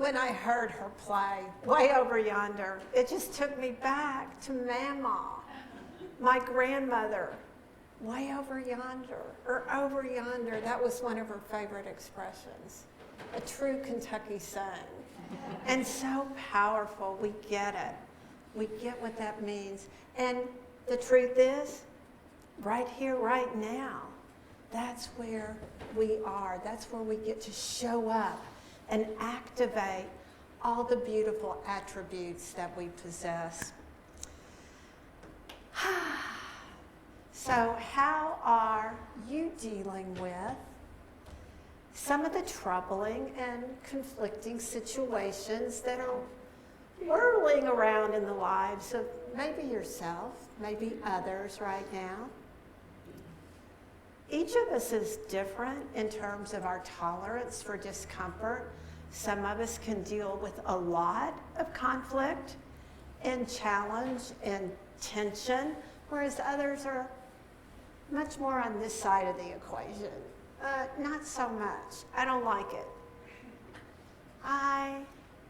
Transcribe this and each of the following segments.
when I heard her play, Way Over Yonder, it just took me back to Mama, my grandmother. Way over yonder, or over yonder, that was one of her favorite expressions. A true Kentucky son. And so powerful, we get it. We get what that means. And the truth is, right here, right now, that's where we are. That's where we get to show up and activate all the beautiful attributes that we possess. So how are you dealing with some of the troubling and conflicting situations that are whirling around in the lives of maybe yourself, maybe others right now? Each of us is different in terms of our tolerance for discomfort. Some of us can deal with a lot of conflict and challenge and tension, whereas others are much more on this side of the equation. Not so much. I don't like it. I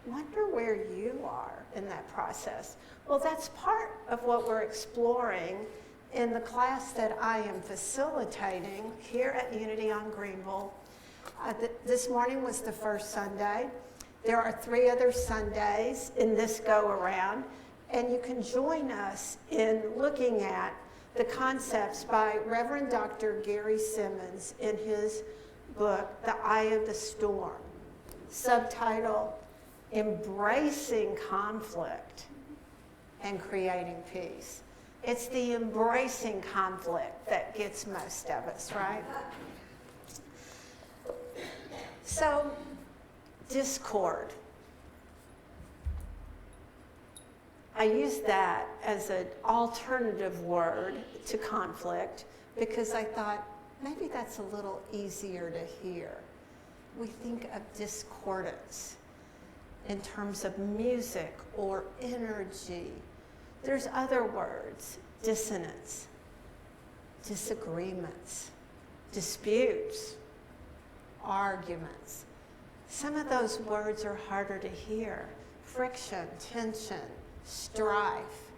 wonder where you are in that process. Well, that's part of what we're exploring in the class that I am facilitating here at Unity on Greenville. This morning was the first Sunday. There are 3 other Sundays in this go-around, and you can join us in looking at the concepts by Reverend Dr. Gary Simmons in his book, The Eye of the Storm, subtitle, Embracing Conflict and Creating Peace. It's the embracing conflict that gets most of us, right? So, discord. I use that as an alternative word to conflict because I thought maybe that's a little easier to hear. We think of discordance in terms of music or energy. There's other words, dissonance, disagreements, disputes, arguments. Some of those words are harder to hear. Friction, tension, strife.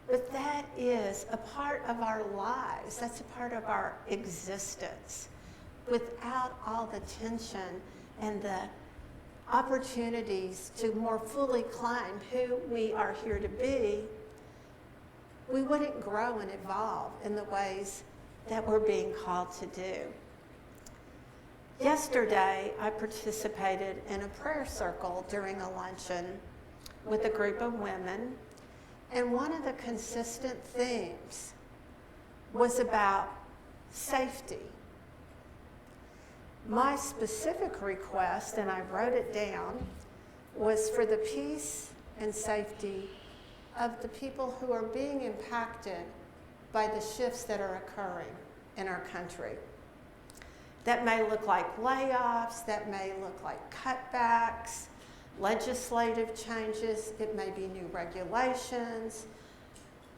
But that is a part of our lives. That's a part of our existence. Without all the tension and the opportunities to more fully claim who we are here to be, we wouldn't grow and evolve in the ways that we're being called to do. Yesterday, I participated in a prayer circle during a luncheon with a group of women, and one of the consistent themes was about safety. My specific request, and I wrote it down, was for the peace and safety of the people who are being impacted by the shifts that are occurring in our country. That may look like layoffs, that may look like cutbacks, legislative changes, it may be new regulations,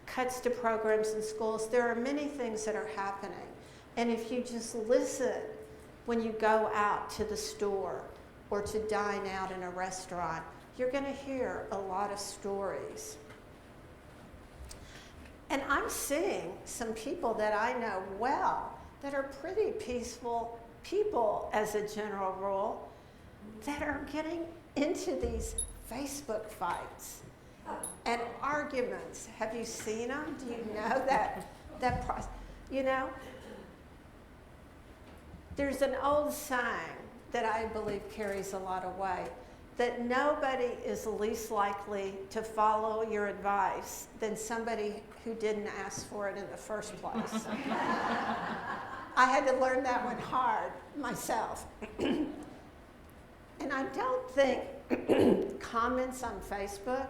cuts to programs in schools. There are many things that are happening. And if you just listen when you go out to the store or to dine out in a restaurant, you're going to hear a lot of stories. And I'm seeing some people that I know well that are pretty peaceful people as a general rule that are getting into these Facebook fights and arguments. Have you seen them? Do you know that process? You know, there's an old saying that I believe carries a lot of weight, that nobody is least likely to follow your advice than somebody who didn't ask for it in the first place. I had to learn that one hard myself. And I don't think comments on Facebook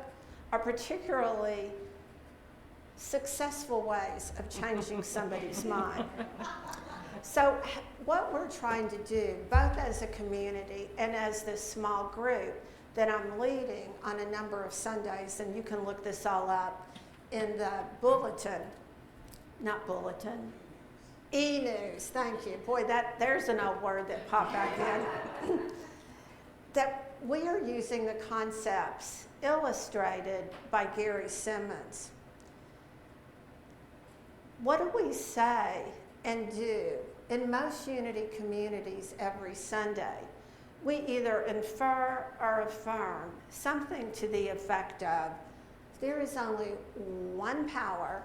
are particularly successful ways of changing somebody's mind. So what we're trying to do, both as a community and as this small group that I'm leading on a number of Sundays, and you can look this all up in the bulletin, e-news, thank you. Boy, there's an old word that popped back in. That we are using the concepts illustrated by Gary Simmons. What do we say and do in most unity communities every Sunday? We either infer or affirm something to the effect of, there is only one power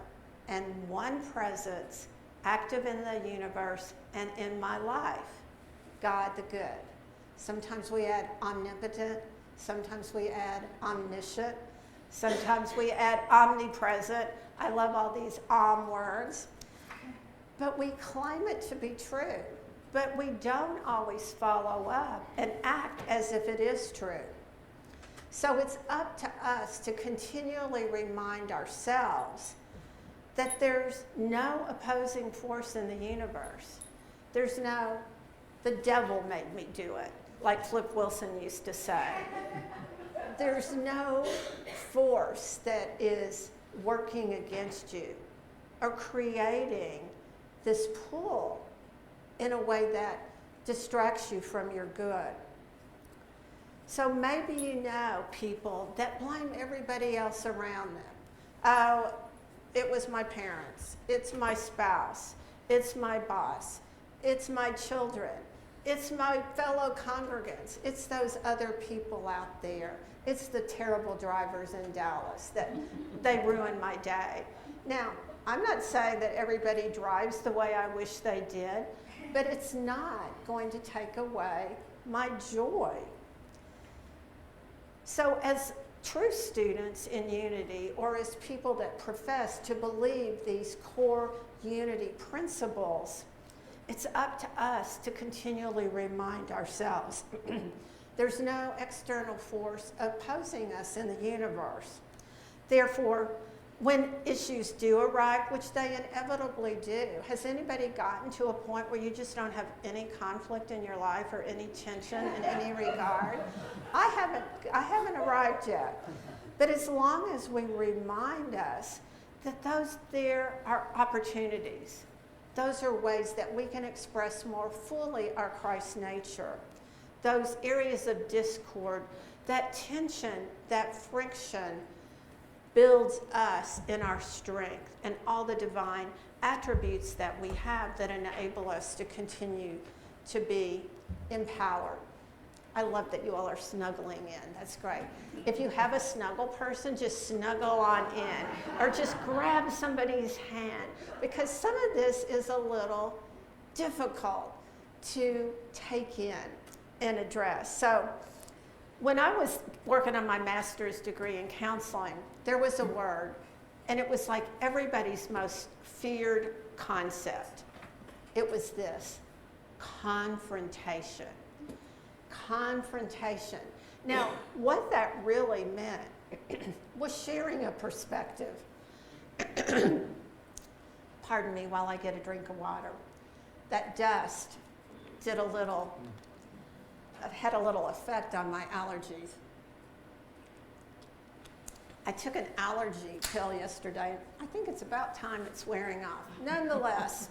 and one presence active in the universe and in my life, God the good. Sometimes we add omnipotent, sometimes we add omniscient, sometimes we add omnipresent. I love all these words. But we claim it to be true, but we don't always follow up and act as if it is true. So it's up to us to continually remind ourselves that there's no opposing force in the universe. There's no, the devil made me do it, like Flip Wilson used to say. There's no force that is working against you or creating this pull in a way that distracts you from your good. So maybe you know people that blame everybody else around them. Oh, it was my parents, it's my spouse, it's my boss, it's my children, it's my fellow congregants, it's those other people out there, it's the terrible drivers in Dallas that they ruin my day. Now, I'm not saying that everybody drives the way I wish they did, but it's not going to take away my joy. So as true students in unity, or as people that profess to believe these core unity principles, it's up to us to continually remind ourselves there's no external force opposing us in the universe. Therefore, when issues do arise, which they inevitably do, has anybody gotten to a point where you just don't have any conflict in your life or any tension in any regard? I haven't arrived yet. But as long as we remind us that there are opportunities, those are ways that we can express more fully our Christ nature. Those areas of discord, that tension, that friction, builds us in our strength and all the divine attributes that we have that enable us to continue to be empowered. I love that you all are snuggling in. That's great. If you have a snuggle person, just snuggle on in or just grab somebody's hand, because some of this is a little difficult to take in and address. So when I was working on my master's degree in counseling, there was a word, and it was like everybody's most feared concept. It was this: confrontation. Confrontation. Now, what that really meant was sharing a perspective. Pardon me while I get a drink of water. That dust had a little effect on my allergies. I took an allergy pill yesterday. I think it's about time it's wearing off. Nonetheless,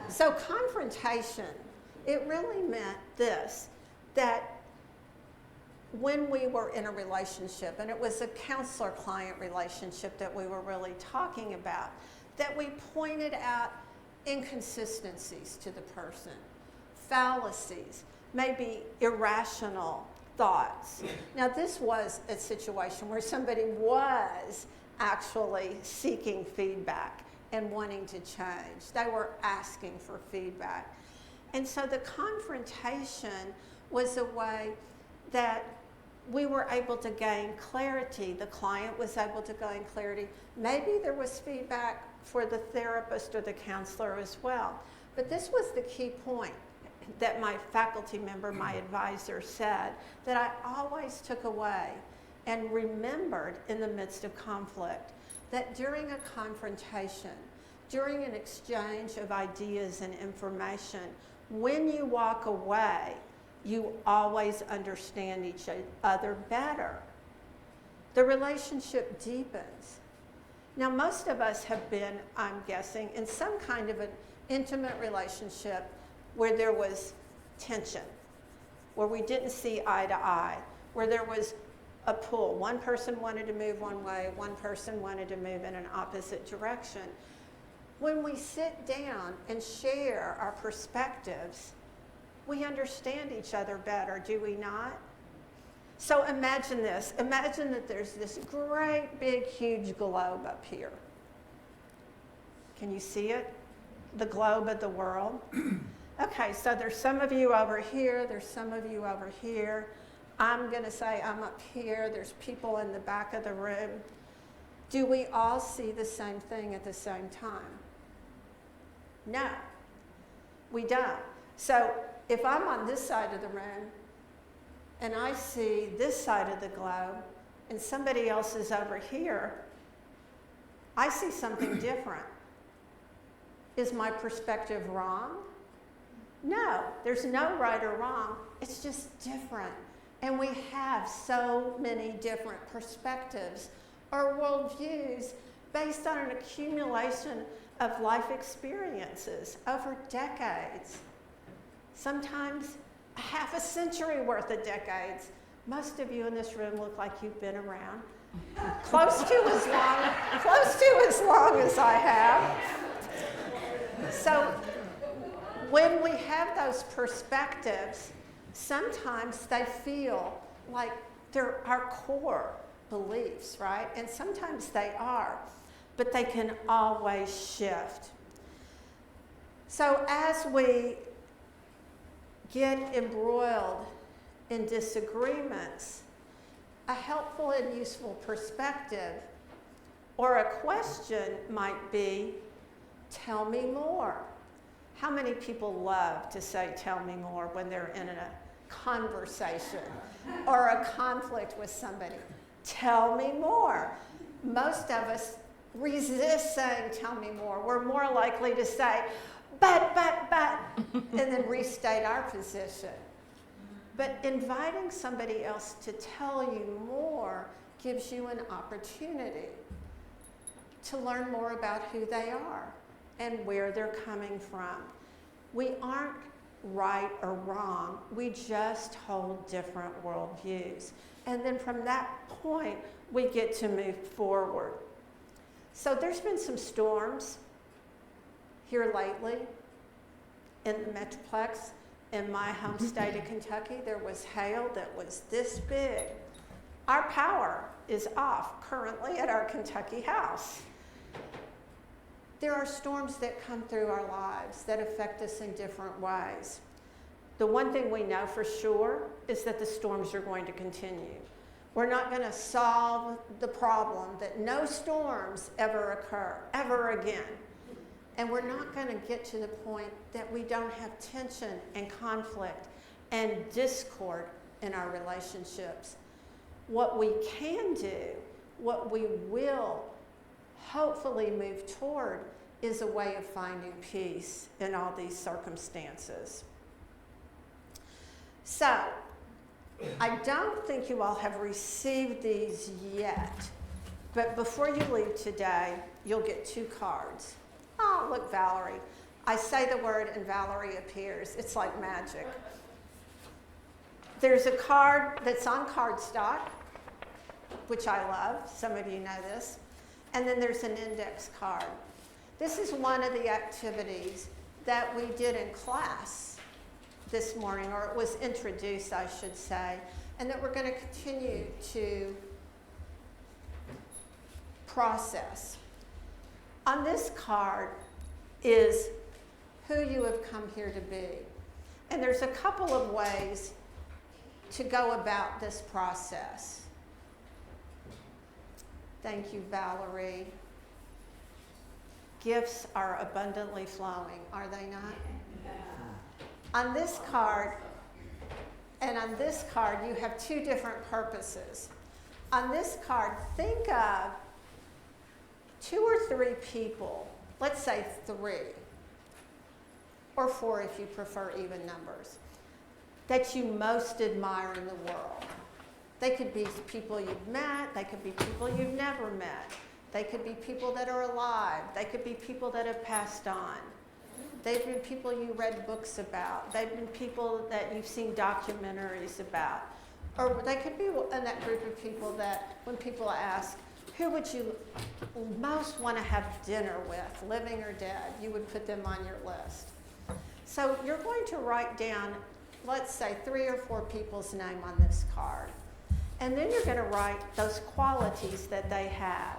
so confrontation, it really meant this, that when we were in a relationship, and it was a counselor-client relationship that we were really talking about, that we pointed out inconsistencies to the person, fallacies, maybe irrational thoughts. Now, this was a situation where somebody was actually seeking feedback and wanting to change. They were asking for feedback. And so the confrontation was a way that we were able to gain clarity. The client was able to gain clarity. Maybe there was feedback for the therapist or the counselor as well. But this was the key point that my faculty member, my advisor, said that I always took away and remembered in the midst of conflict, that during a confrontation, during an exchange of ideas and information, when you walk away, you always understand each other better. The relationship deepens. Now, most of us have been, I'm guessing, in some kind of an intimate relationship where there was tension, where we didn't see eye to eye, where there was a pull. One person wanted to move one way, one person wanted to move in an opposite direction. When we sit down and share our perspectives, we understand each other better, do we not? So imagine this. Imagine that there's this great, big, huge globe up here. Can you see it? The globe of the world. Okay, so there's some of you over here, there's some of you over here. I'm going to say I'm up here. There's people in the back of the room. Do we all see the same thing at the same time? No, we don't. So if I'm on this side of the room and I see this side of the globe and somebody else is over here, I see something different. Is my perspective wrong? No, there's no right or wrong. It's just different. And we have so many different perspectives or worldviews based on an accumulation of life experiences over decades. Sometimes a half a century worth of decades. Most of you in this room look like you've been around. Close to as long as I have. So when we have those perspectives, sometimes they feel like they're our core beliefs, right? And sometimes they are, but they can always shift. So as we get embroiled in disagreements, a helpful and useful perspective or a question might be, tell me more. How many people love to say, tell me more, when they're in a conversation or a conflict with somebody? Tell me more. Most of us resist saying, tell me more. We're more likely to say, but, and then restate our position. But inviting somebody else to tell you more gives you an opportunity to learn more about who they are and where they're coming from. We aren't right or wrong, we just hold different worldviews. And then from that point, we get to move forward. So there's been some storms here lately in the Metroplex. In my home state of Kentucky, there was hail that was this big. Our power is off currently at our Kentucky house. There are storms that come through our lives that affect us in different ways. The one thing we know for sure is that the storms are going to continue. We're not going to solve the problem that no storms ever occur, ever again. And we're not going to get to the point that we don't have tension and conflict and discord in our relationships. What we can do, what we will hopefully move toward, is a way of finding peace in all these circumstances. So, I don't think you all have received these yet, but before you leave today, you'll get 2 cards. Oh, look, Valerie. I say the word and Valerie appears. It's like magic. There's a card that's on cardstock, which I love. Some of you know this. And then there's an index card. This is one of the activities that we did in class this morning, or it was introduced, I should say, and that we're going to continue to process. On this card is who you have come here to be. And there's a couple of ways to go about this process. Thank you, Valerie. Gifts are abundantly flowing, are they not? On this card, and on this card, you have 2 different purposes. On this card, think of 2 or 3 people, let's say 3, or 4 if you prefer even numbers, that you most admire in the world. They could be people you've met, they could be people you've never met, they could be people that are alive, they could be people that have passed on. They've been people you read books about, they've been people that you've seen documentaries about, Or they could be in that group of people that when people ask, who would you most want to have dinner with, living or dead, you would put them on your list. So you're going to write down, let's say, 3 or 4 people's name on this card. And then you're going to write those qualities that they have.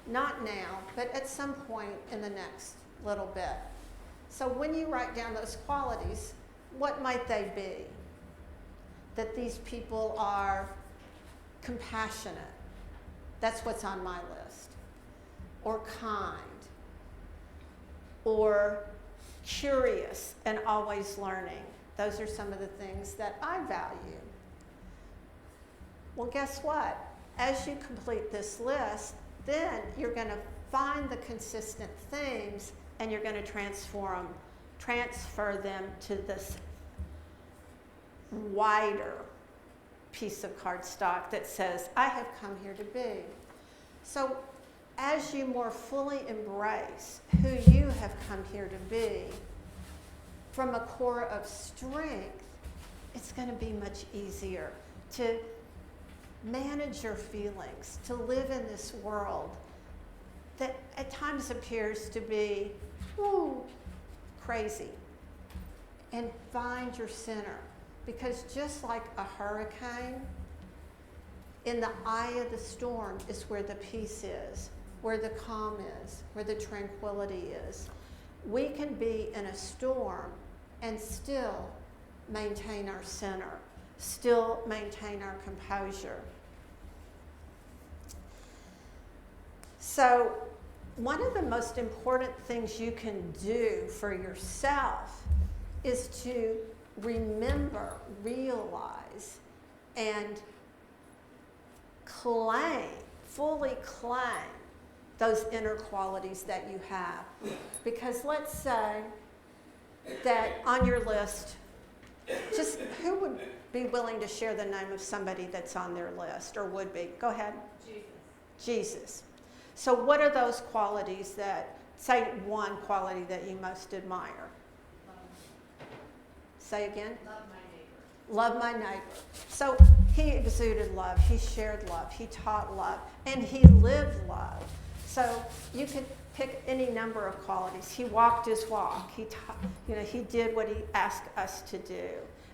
Not now, but at some point in the next little bit. So when you write down those qualities, what might they be? That these people are compassionate. That's what's on my list. Or kind. Or curious and always learning. Those are some of the things that I value. Well, guess what? As you complete this list, then you're going to find the consistent themes and you're going to transfer them to this wider piece of cardstock that says, I have come here to be. So as you more fully embrace who you have come here to be, from a core of strength, it's going to be much easier to manage your feelings, to live in this world that at times appears to be crazy, and find your center. Because just like a hurricane, in the eye of the storm is where the peace is, where the calm is, where the tranquility is. We can be in a storm and still maintain our center, still maintain our composure. So one of the most important things you can do for yourself is to remember, realize, and claim, fully claim those inner qualities that you have. Because let's say that on your list, just who would be willing to share the name of somebody that's on their list or would be? Go ahead. Jesus. So what are those qualities that, say one quality that you most admire? Say again? Love my neighbor. So he exuded love, he shared love, he taught love, and he lived love. So you could pick any number of qualities. He walked his walk. He did what he asked us to do,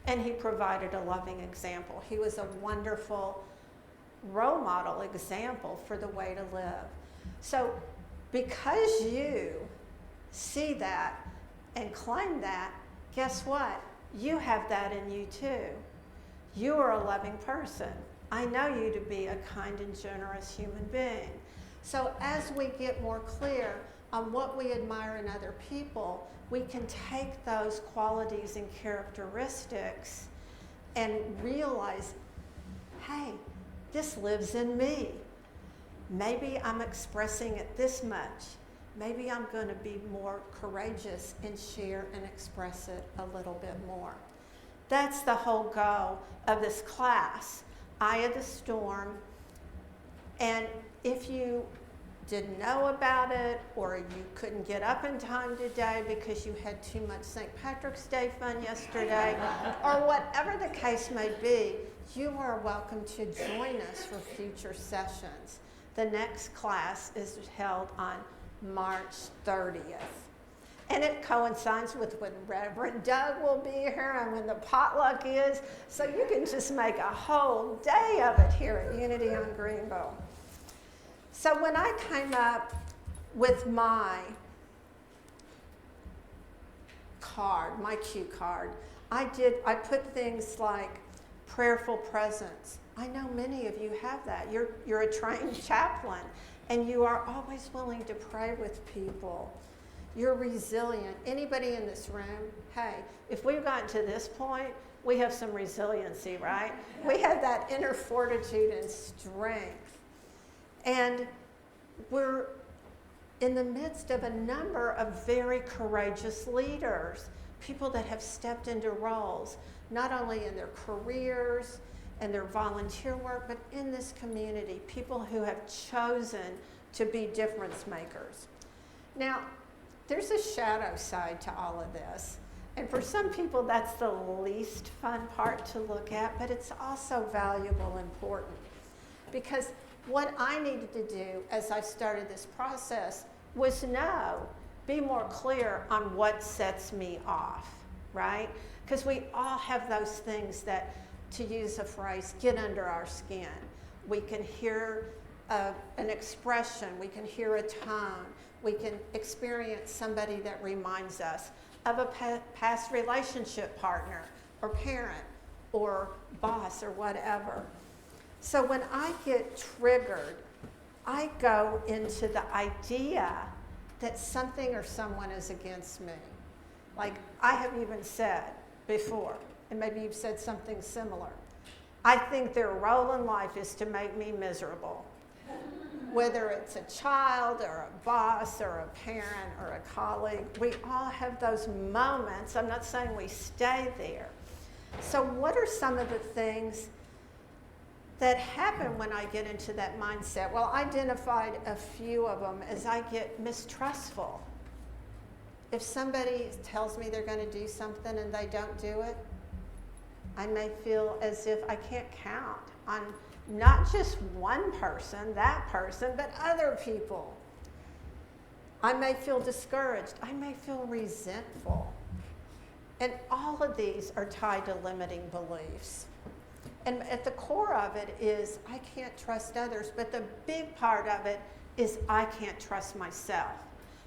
and he provided a loving example. He was a wonderful role model example for the way to live. So because you see that and claim that, guess what? You have that in you too. You are a loving person. I know you to be a kind and generous human being. So as we get more clear on what we admire in other people, we can take those qualities and characteristics and realize, hey, this lives in me. Maybe I'm expressing it this much. Maybe I'm going to be more courageous and share and express it a little bit more. That's the whole goal of this class, Eye of the Storm. And if you didn't know about it, or you couldn't get up in time today because you had too much St. Patrick's Day fun yesterday, or whatever the case may be, you are welcome to join us for future sessions. The next class is held on March 30th. And it coincides with when Reverend Doug will be here and when the potluck is, so you can just make a whole day of it here at Unity on Greenville. So when I came up with my card, my cue card, I put things like prayerful presence. I know many of you have that. You're a trained chaplain, and you are always willing to pray with people. You're resilient. Anybody in this room, hey, if we've gotten to this point, we have some resiliency, right? We have that inner fortitude and strength. And we're in the midst of a number of very courageous leaders, people that have stepped into roles, not only in their careers and their volunteer work, but in this community, people who have chosen to be difference makers. Now, there's a shadow side to all of this. And for some people, that's the least fun part to look at, but it's also valuable and important. Because what I needed to do as I started this process was be more clear on what sets me off, right? Because we all have those things that, to use a phrase, get under our skin. We can hear an expression, we can hear a tone, we can experience somebody that reminds us of a past relationship partner or parent or boss or whatever. So when I get triggered, I go into the idea that something or someone is against me. Like I have even said before, and maybe you've said something similar, I think their role in life is to make me miserable. Whether it's a child or a boss or a parent or a colleague, we all have those moments. I'm not saying we stay there. So what are some of the things that happen when I get into that mindset? Well, I identified a few of them as I get mistrustful. If somebody tells me they're going to do something and they don't do it, I may feel as if I can't count on not just one person, that person, but other people. I may feel discouraged. I may feel resentful. And all of these are tied to limiting beliefs. And at the core of it is I can't trust others, but the big part of it is I can't trust myself.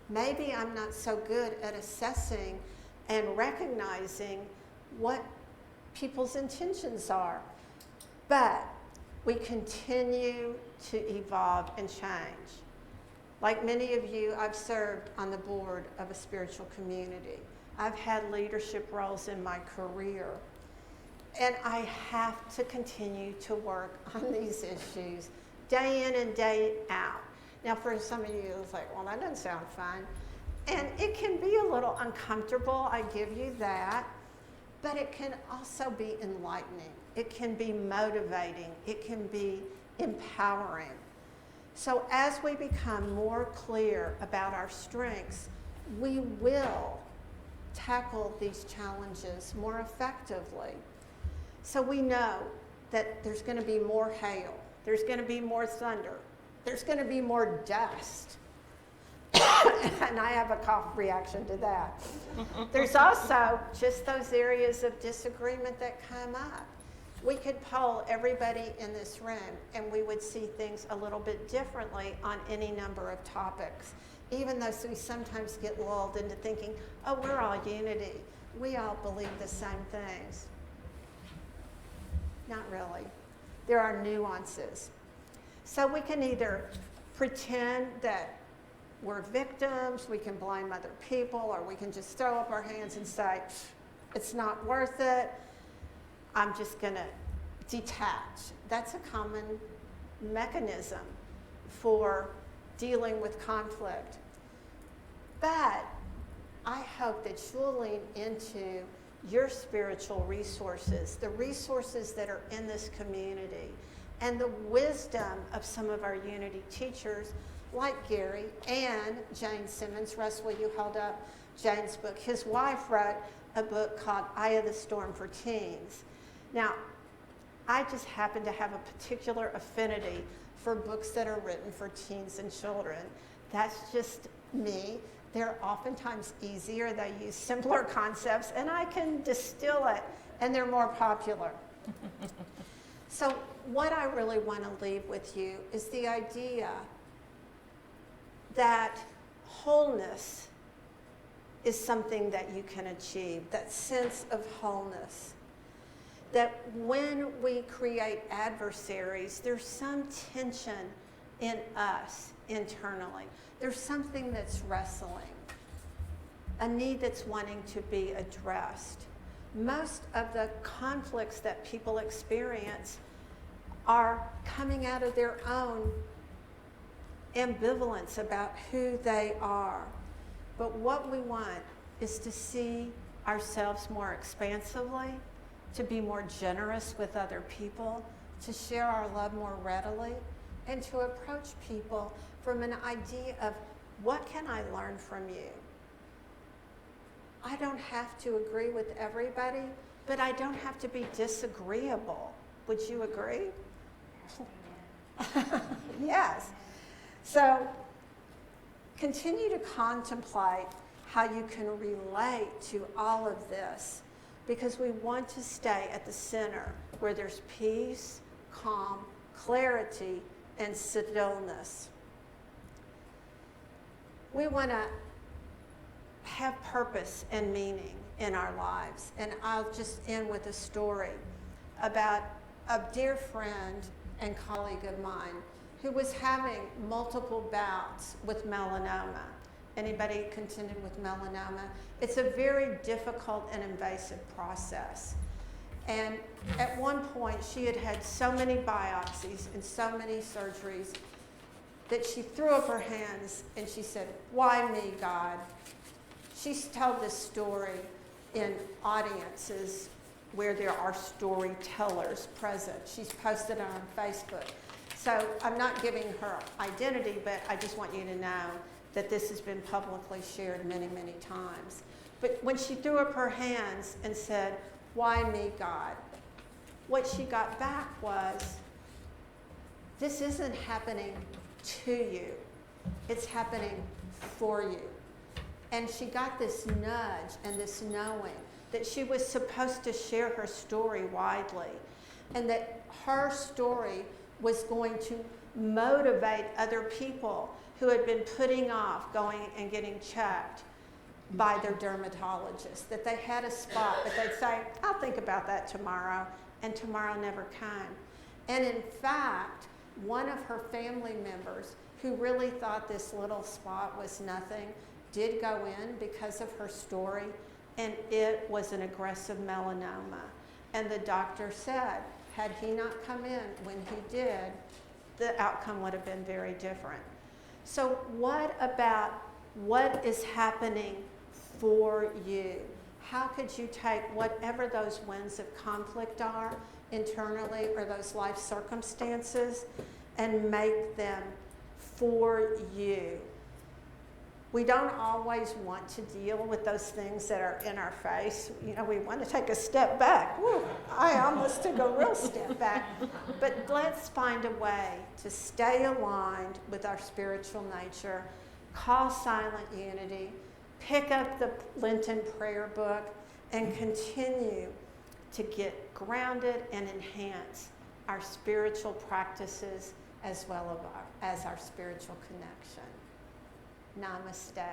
Maybe I'm not so good at assessing and recognizing what people's intentions are. But we continue to evolve and change. Like many of you, I've served on the board of a spiritual community. I've had leadership roles in my career. And I have to continue to work on these issues day in and day out. Now, for some of you, it's like, well, that doesn't sound fun. And it can be a little uncomfortable, I give you that. But it can also be enlightening. It can be motivating. It can be empowering. So as we become more clear about our strengths, we will tackle these challenges more effectively. So we know that there's going to be more hail. There's going to be more thunder. There's going to be more dust. And I have a cough reaction to that. There's also just those areas of disagreement that come up. We could poll everybody in this room and we would see things a little bit differently on any number of topics, even though we sometimes get lulled into thinking, oh, we're all unity. We all believe the same things. Not really. There are nuances. So we can either pretend that we're victims, we can blame other people, or we can just throw up our hands and say, it's not worth it, I'm just going to detach. That's a common mechanism for dealing with conflict. But I hope that you'll lean into your spiritual resources, the resources that are in this community, and the wisdom of some of our Unity teachers like Gary and Jane Simmons. Russell, you held up Jane's book. His wife wrote a book called Eye of the Storm for Teens. Now, I just happen to have a particular affinity for books that are written for teens and children. That's just me. They're oftentimes easier. They use simpler concepts, and I can distill it, and they're more popular. So what I really want to leave with you is the idea that wholeness is something that you can achieve, that sense of wholeness. That when we create adversaries, there's some tension in us internally. There's something that's wrestling, a need that's wanting to be addressed. Most of the conflicts that people experience are coming out of their own ambivalence about who they are. But what we want is to see ourselves more expansively, to be more generous with other people, to share our love more readily, and to approach people from an idea of, what can I learn from you? I don't have to agree with everybody, but I don't have to be disagreeable. Would you agree? Yes. So continue to contemplate how you can relate to all of this, because we want to stay at the center where there's peace, calm, clarity, and stillness. We want to have purpose and meaning in our lives. And I'll just end with a story about a dear friend and colleague of mine who was having multiple bouts with melanoma. Anybody contended with melanoma? It's a very difficult and invasive process. And at one point, she had had so many biopsies and so many surgeries that she threw up her hands and she said, "Why me, God?" She's told this story in audiences where there are storytellers present. She's posted it on Facebook. So I'm not giving her identity, but I just want you to know that this has been publicly shared many, many times. But when she threw up her hands and said, "Why me, God?" what she got back was, this isn't happening to you. It's happening for you. And she got this nudge and this knowing that she was supposed to share her story widely, and that her story was going to motivate other people who had been putting off going and getting checked by their dermatologist, that they had a spot, but they'd say, "I'll think about that tomorrow," and tomorrow never came. And in fact, one of her family members who really thought this little spot was nothing did go in because of her story, and it was an aggressive melanoma. And the doctor said, had he not come in when he did, the outcome would have been very different. So what about what is happening for you? How could you take whatever those winds of conflict are internally, or those life circumstances, and make them for you? We don't always want to deal with those things that are in our face. You know, we want to take a step back. Woo, I almost took a real step back. But let's find a way to stay aligned with our spiritual nature, call silent unity, pick up the Lenten prayer book, and continue to get grounded and enhance our spiritual practices as well as our spiritual connection. Namaste.